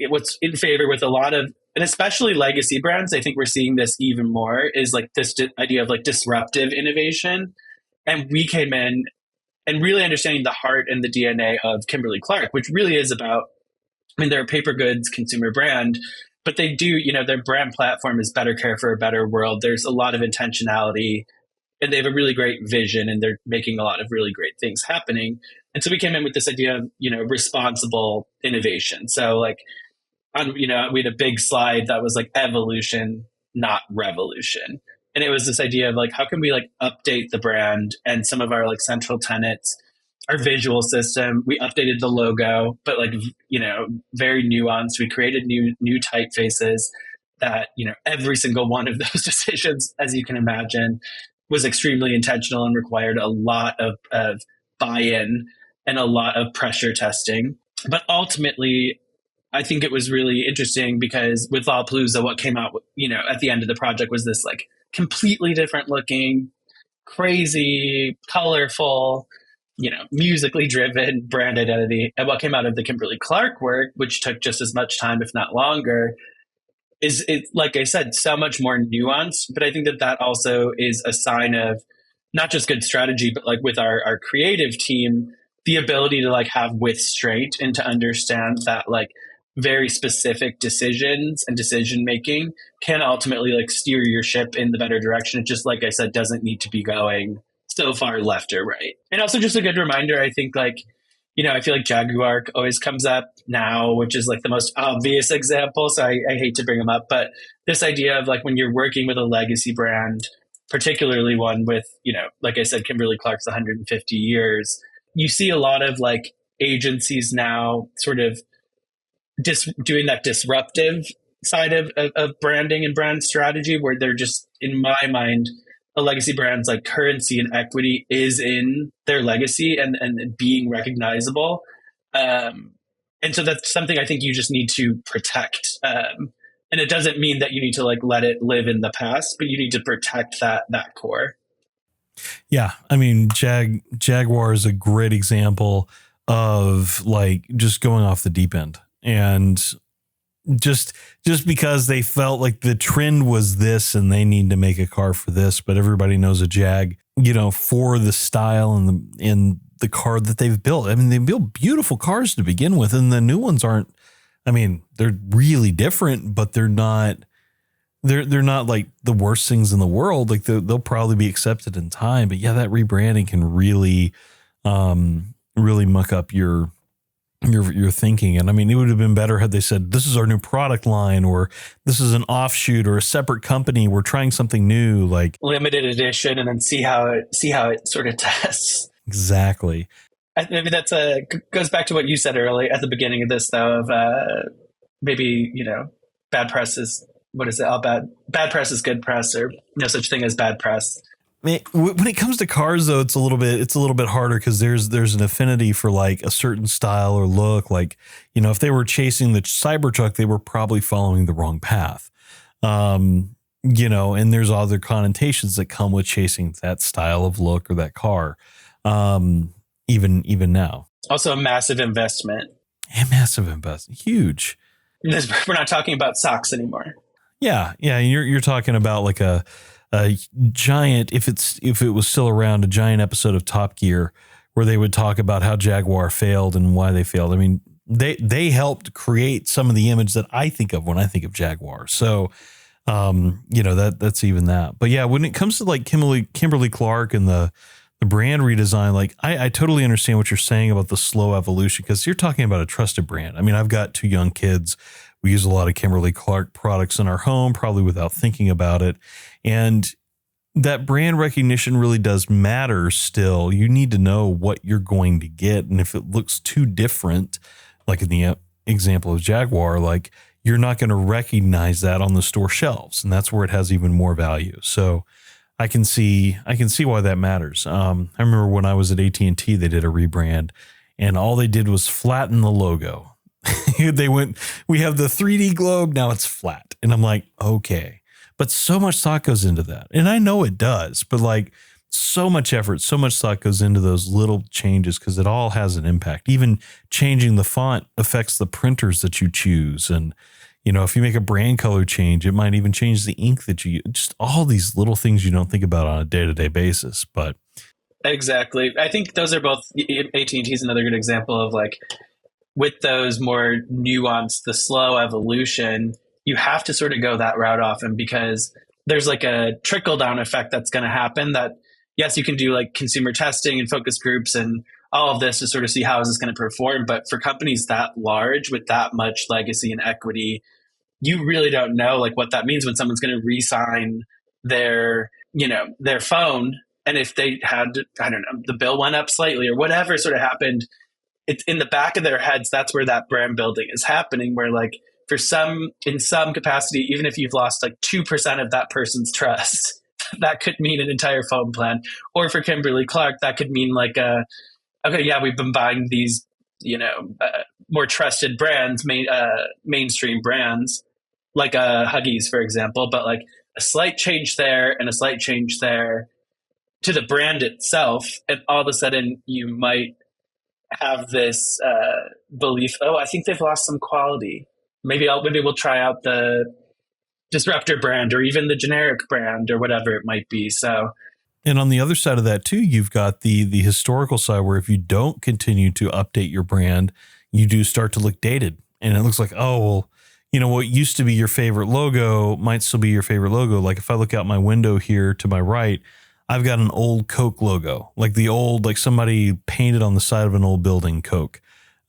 Speaker 1: what's in favor with a lot of, and especially legacy brands, I think we're seeing this even more, is this idea of disruptive innovation. And we came in and really understanding the heart and the DNA of Kimberly-Clark, which really is about, they're a paper goods consumer brand, but they do, their brand platform is better care for a better world. There's a lot of intentionality, and they have a really great vision, and they're making a lot of really great things happening. And so we came in with this idea of, responsible innovation. So we had a big slide that was evolution, not revolution. And it was this idea of how can we update the brand and some of our central tenets, our visual system. We updated the logo, but very nuanced. We created new typefaces that, every single one of those decisions, as you can imagine, was extremely intentional and required a lot of buy-in and a lot of pressure testing. But ultimately, I think it was really interesting because with Lollapalooza, what came out, at the end of the project was this completely different looking, crazy, colorful, musically driven brand identity. And what came out of the Kimberly-Clark work, which took just as much time, if not longer, is, like I said, so much more nuanced. But I think that also is a sign of not just good strategy, but with our creative team, the ability to have restraint and to understand that very specific decisions and decision making can ultimately steer your ship in the better direction. It just, like I said, doesn't need to be going so far left or right. And also just a good reminder, I think I feel Jaguar always comes up now, which is the most obvious example. So I hate to bring them up, but this idea of when you're working with a legacy brand, particularly one with, like I said, Kimberly-Clark's 150 years, you see a lot of agencies now sort of doing that disruptive side of branding and brand strategy, where they're just, in my mind, a legacy brand's currency and equity is in their legacy and being recognizable. And so that's something I think you just need to protect. And it doesn't mean that you need to let it live in the past, but you need to protect that core.
Speaker 2: Yeah. Jaguar is a great example of just going off the deep end. And just because they felt the trend was this and they need to make a car for this, but everybody knows a Jag, for the style and the car that they've built. They build beautiful cars to begin with, and the new ones aren't, they're really different, but they're not the worst things in the world. They'll probably be accepted in time, but yeah, that rebranding can really muck up your thinking. And it would have been better had they said, this is our new product line, or this is an offshoot or a separate company. We're trying something new,
Speaker 1: limited edition, and then see how it sort of tests.
Speaker 2: Exactly.
Speaker 1: Maybe that's goes back to what you said earlier at the beginning of this, though, of maybe, bad press is, what is it? All bad press is good press, or no such thing as bad press.
Speaker 2: When it comes to cars, though, it's a little bit harder because there's an affinity for a certain style or look. If they were chasing the Cybertruck, they were probably following the wrong path. And there's other connotations that come with chasing that style of look or that car. Even now.
Speaker 1: Also a massive investment.
Speaker 2: And massive investment, huge.
Speaker 1: We're not talking about socks anymore.
Speaker 2: Yeah, yeah. You're talking about like a giant, if it was still around, a giant episode of Top Gear where they would talk about how Jaguar failed and why they failed. I mean, they helped create some of the image that I think of when I think of Jaguar. So, that's even that. But yeah, when it comes to like Kimberly-Clark and the brand redesign, like I totally understand what you're saying about the slow evolution, because you're talking about a trusted brand. I mean, I've got 2 young kids. We use a lot of Kimberly-Clark products in our home, probably without thinking about it. And that brand recognition really does matter still. You need to know what you're going to get. And if it looks too different, like in the example of Jaguar, like you're not going to recognize that on the store shelves. And that's where it has even more value. So I can see why that matters. I remember when I was at AT&T, they did a rebrand and all they did was flatten the logo. We have the 3D globe. Now it's flat. And I'm like, okay, but so much thought goes into that. And I know it does, but like so much effort, so much thought goes into those little changes because it all has an impact. Even changing the font affects the printers that you choose. And, if you make a brand color change, it might even change the ink that you use. Just all these little things you don't think about on a day-to-day basis. But
Speaker 1: exactly. I think those are both, AT&T is another good example of like, with those more nuanced, the slow evolution, you have to sort of go that route often because there's like a trickle down effect that's going to happen that, yes, you can do like consumer testing and focus groups and all of this to sort of see how is this going to perform. But for companies that large with that much legacy and equity, you really don't know like what that means when someone's going to re-sign their phone. And if they had, I don't know, the bill went up slightly or whatever sort of happened, it's in the back of their heads. That's where that brand building is happening, where like in some capacity, even if you've lost like 2% of that person's trust, that could mean an entire phone plan. Or for Kimberly-Clark, that could mean like okay, yeah, we've been buying these, more trusted brands, mainstream brands, like Huggies, for example, but like a slight change there and a slight change there to the brand itself. And all of a sudden you might have this belief, oh, I think they've lost some quality. Maybe we'll try out the disruptor brand or even the generic brand or whatever it might be. So,
Speaker 2: and on the other side of that too, you've got the historical side where if you don't continue to update your brand, you do start to look dated, and it looks like, oh, well, what used to be your favorite logo might still be your favorite logo. Like if I look out my window here to my right, I've got an old Coke logo, like the old, like somebody painted on the side of an old building, Coke,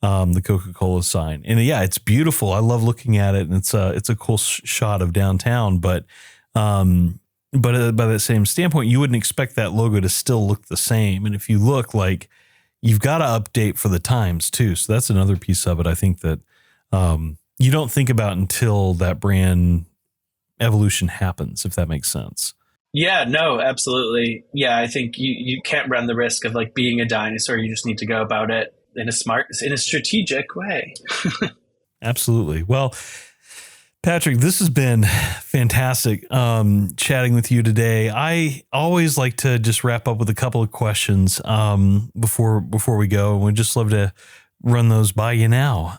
Speaker 2: the Coca-Cola sign. And yeah, it's beautiful. I love looking at it. And it's a cool shot of downtown, but by that same standpoint, you wouldn't expect that logo to still look the same. And if you look, like you've got to update for the times too. So that's another piece of it. I think that, you don't think about until that brand evolution happens, if that makes sense.
Speaker 1: Yeah, no, absolutely. Yeah, I think you can't run the risk of like being a dinosaur. You just need to go about it in a strategic way.
Speaker 2: Absolutely. Well, Patrick, this has been fantastic chatting with you today. I always like to just wrap up with a couple of questions before we go, and we'd just love to run those by you now.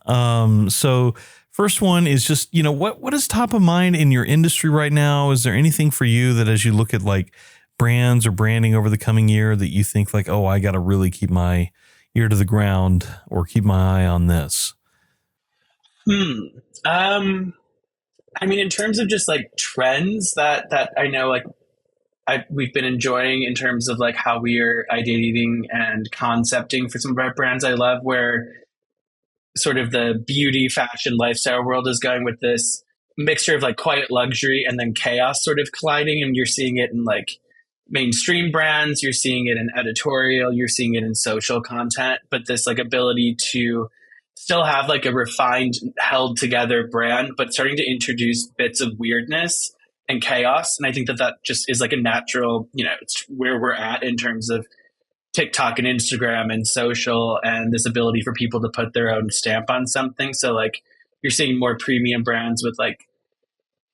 Speaker 2: So first one is just, what is top of mind in your industry right now? Is there anything for you that as you look at like brands or branding over the coming year that you think like, oh, I got to really keep my ear to the ground or keep my eye on this?
Speaker 1: I mean, in terms of just like trends that I know, like we've been enjoying in terms of like how we are ideating and concepting for some of our brands I love, where sort of the beauty, fashion, lifestyle world is going with this mixture of like quiet luxury and then chaos sort of colliding. And you're seeing it in like mainstream brands, you're seeing it in editorial, you're seeing it in social content, but this like ability to still have like a refined, held together brand, but starting to introduce bits of weirdness and chaos. And I think that just is like a natural, it's where we're at in terms of TikTok and Instagram and social, and this ability for people to put their own stamp on something. So like you're seeing more premium brands with like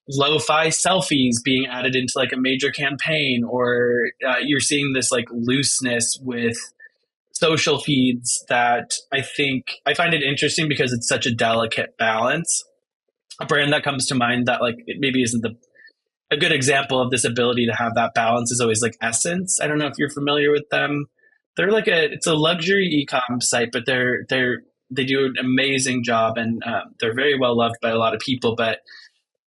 Speaker 1: lo-fi selfies being added into like a major campaign, or you're seeing this like looseness with social feeds that I find it interesting because it's such a delicate balance. A brand that comes to mind that like it maybe isn't a good example of this ability to have that balance is always like SSENSE. I don't know if you're familiar with them. They're like it's a luxury e-com site, but they do an amazing job, and they're very well loved by a lot of people. But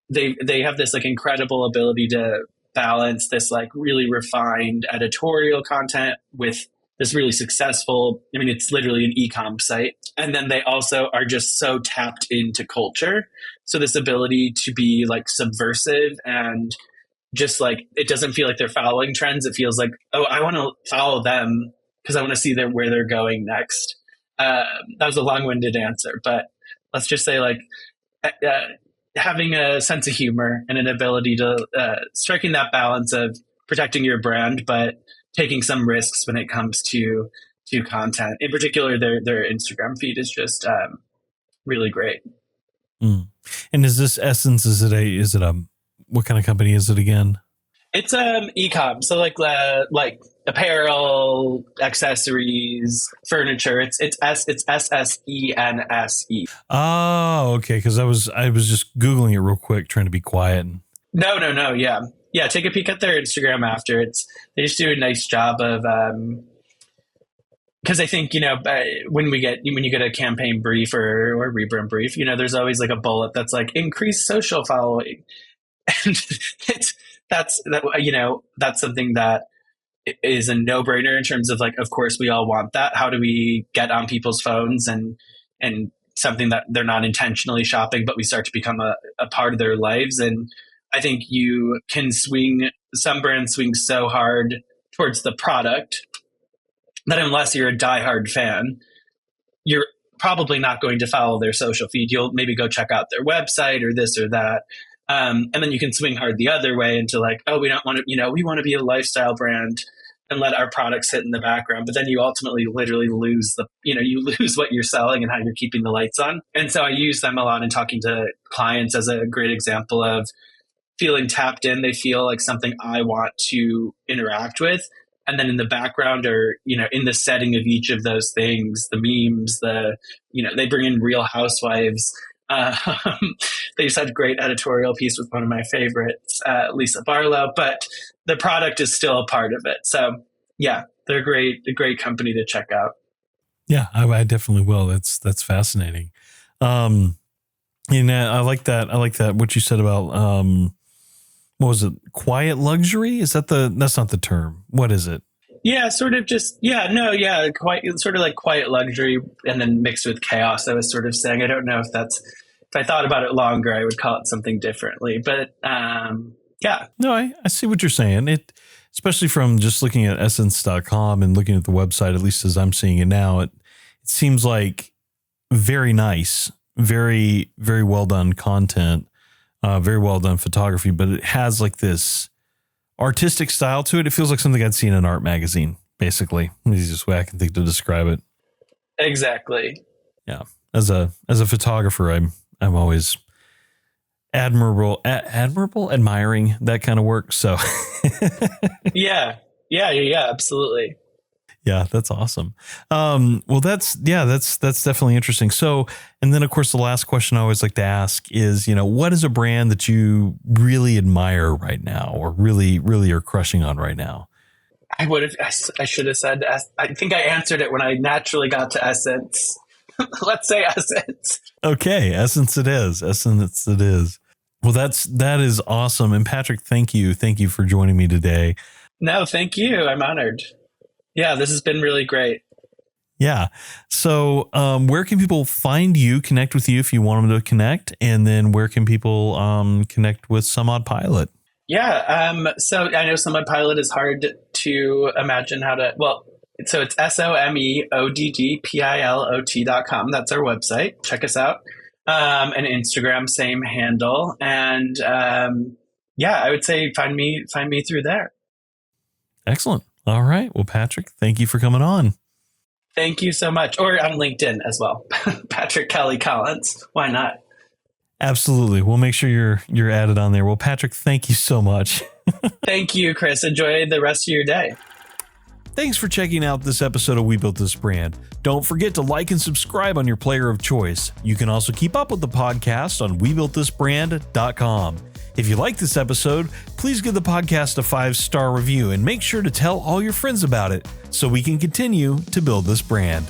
Speaker 1: they have this like incredible ability to balance this like really refined editorial content with this really successful, I mean, it's literally an e-com site. And then they also are just so tapped into culture. So this ability to be like subversive and just like, it doesn't feel like they're following trends. It feels like, oh, I want to follow them because I want to see where they're going next. That was a long-winded answer, but let's just say like having a sense of humor and an ability to striking that balance of protecting your brand, but taking some risks when it comes to content. In particular, their Instagram feed is just really great.
Speaker 2: Mm. And is this SSENSE? Is it a what kind of company is it again?
Speaker 1: It's e-com, so like apparel, accessories, furniture. It's SSENSE.
Speaker 2: Oh, okay. Because I was just Googling it real quick, trying to be quiet.
Speaker 1: No. Yeah. Take a peek at their Instagram after. They just do a nice job of because I think when you get a campaign brief or rebrand brief, there's always like a bullet that's like increase social following, and that's something that is a no-brainer in terms of like, of course we all want that. How do we get on people's phones and something that they're not intentionally shopping, but we start to become a part of their lives? And I think some brands swing so hard towards the product that unless you're a diehard fan, you're probably not going to follow their social feed. You'll maybe go check out their website or this or that. And then you can swing hard the other way into like, oh, we don't want to, we want to be a lifestyle brand and let our products hit in the background. But then you ultimately literally lose you lose what you're selling and how you're keeping the lights on. And so I use them a lot in talking to clients as a great example of feeling tapped in. They feel like something I want to interact with. And then in the background or, in the setting of each of those things, the memes, they bring in Real Housewives. They just had a great editorial piece with one of my favorites, Lisa Barlow, but the product is still a part of it. So yeah, they're a great company to check out.
Speaker 2: Yeah, I definitely will. That's fascinating. And I like that. I like that. What you said about, what was it? Quiet luxury? That's not the term. What is it?
Speaker 1: Yeah, sort of just, quite sort of like quiet luxury and then mixed with chaos. I was sort of saying, I don't know if I thought about it longer, I would call it something differently, but yeah. No,
Speaker 2: I see what you're saying. It, especially from just looking at SSENSE.com and looking at the website, at least as I'm seeing it now, it seems like very nice, very, very well done content, very well done photography, but it has like this artistic style to it. It feels like something I'd seen in an art magazine, basically. The easiest way I can think to describe it.
Speaker 1: Exactly.
Speaker 2: Yeah. As a photographer, I'm always admiring that kind of work. So
Speaker 1: yeah, absolutely.
Speaker 2: Yeah, that's awesome. Well, that's definitely interesting. So, and then of course, the last question I always like to ask is, what is a brand that you really admire right now or really, really are crushing on right now?
Speaker 1: I should have said, I think I answered it when I naturally got to SSENSE. Let's say SSENSE.
Speaker 2: Okay. SSENSE it is. SSENSE it is. Well, that is awesome. And Patrick, thank you. Thank you for joining me today.
Speaker 1: No, thank you. I'm honored. Yeah, this has been really great.
Speaker 2: Yeah. So where can people find you, connect with you if you want them to connect? And then where can people connect with Someoddpilot?
Speaker 1: Yeah. So I know Someoddpilot is hard to imagine so it's SOMEODDPILOT.com. That's our website. Check us out. And Instagram, same handle. And I would say find me through there.
Speaker 2: Excellent. All right. Well, Patrick, thank you for coming on.
Speaker 1: Thank you so much. Or on LinkedIn as well. Patrick Kelly Collins. Why not?
Speaker 2: Absolutely. We'll make sure you're added on there. Well, Patrick, thank you so much.
Speaker 1: Thank you, Chris. Enjoy the rest of your day.
Speaker 2: Thanks for checking out this episode of We Built This Brand. Don't forget to like and subscribe on your player of choice. You can also keep up with the podcast on WeBuiltThisBrand.com. If you like this episode, please give the podcast a 5-star review and make sure to tell all your friends about it so we can continue to build this brand.